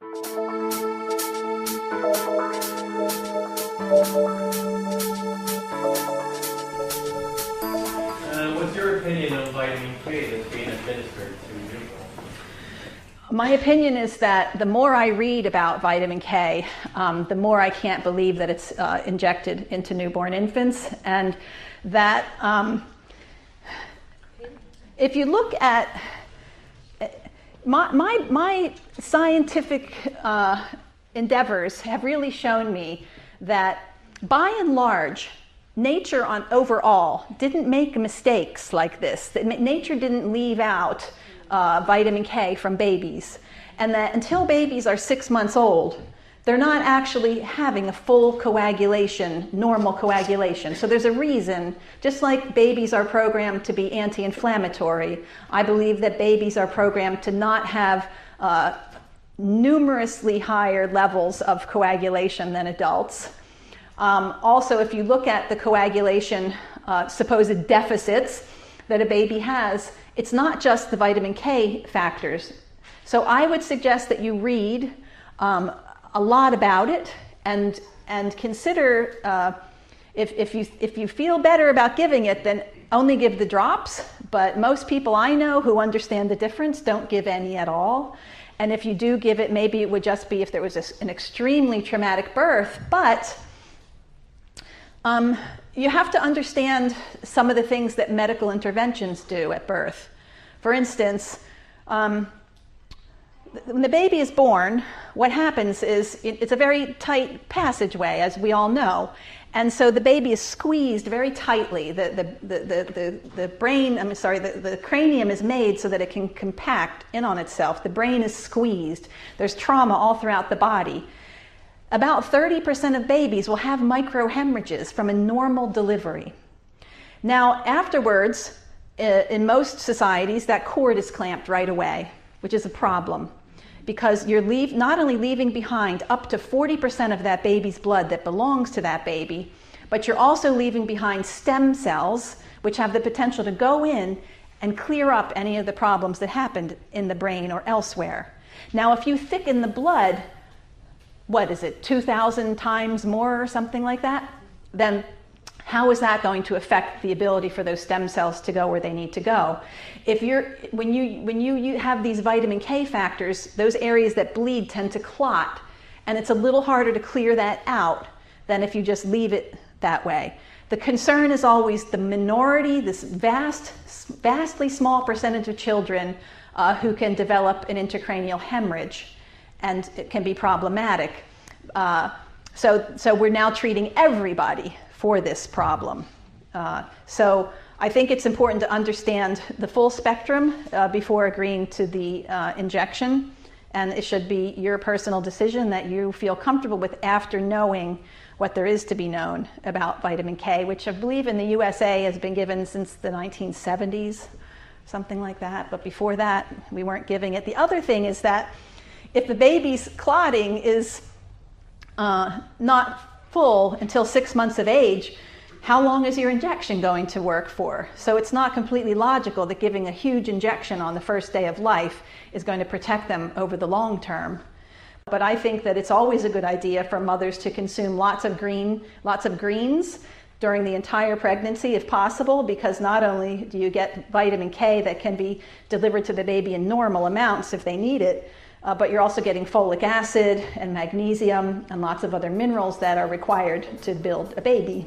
What's your opinion on vitamin K that's being administered to newborns? My opinion is that the more I read about vitamin K, the more I can't believe that it's injected into newborn infants, and that if you look at my scientific endeavors have really shown me that by and large, nature overall didn't make mistakes like this. That nature didn't leave out vitamin K from babies, and that until babies are 6 months old, they're not actually having a full coagulation, normal coagulation. So there's a reason, just like babies are programmed to be anti-inflammatory, I believe that babies are programmed to not have numerously higher levels of coagulation than adults. Also, if you look at the coagulation supposed deficits that a baby has, it's not just the vitamin K factors. So I would suggest that you read a lot about it and consider if you feel better about giving it, then only give the drops. But most people I know who understand the difference don't give any at all. And if you do give it, maybe it would just be if there was an extremely traumatic birth. But you have to understand some of the things that medical interventions do at birth. For instance, when the baby is born, what happens is it's a very tight passageway, as we all know. And so the baby is squeezed very tightly. The cranium is made so that it can compact in on itself. The brain is squeezed. There's trauma all throughout the body. About 30% of babies will have microhemorrhages from a normal delivery. Now, afterwards, in most societies, that cord is clamped right away, which is a problem, because you're not only leaving behind up to 40% of that baby's blood that belongs to that baby, but you're also leaving behind stem cells, which have the potential to go in and clear up any of the problems that happened in the brain or elsewhere. Now, if you thicken the blood, 2,000 times more or something like that, then how is that going to affect the ability for those stem cells to go where they need to go? When you have these vitamin K factors, those areas that bleed tend to clot, and it's a little harder to clear that out than if you just leave it that way. The concern is always the minority, this vastly small percentage of children who can develop an intracranial hemorrhage, and it can be problematic. So we're now treating everybody for this problem. So I think it's important to understand the full spectrum before agreeing to the injection, and it should be your personal decision that you feel comfortable with after knowing what there is to be known about vitamin K, which I believe in the USA has been given since the 1970s, something like that, but before that we weren't giving it. The other thing is that if the baby's clotting is not full until 6 months of age, how long is your injection going to work for? So it's not completely logical that giving a huge injection on the first day of life is going to protect them over the long term. But I think that it's always a good idea for mothers to consume lots of greens during the entire pregnancy if possible, because not only do you get vitamin K that can be delivered to the baby in normal amounts if they need it, but you're also getting folic acid and magnesium and lots of other minerals that are required to build a baby.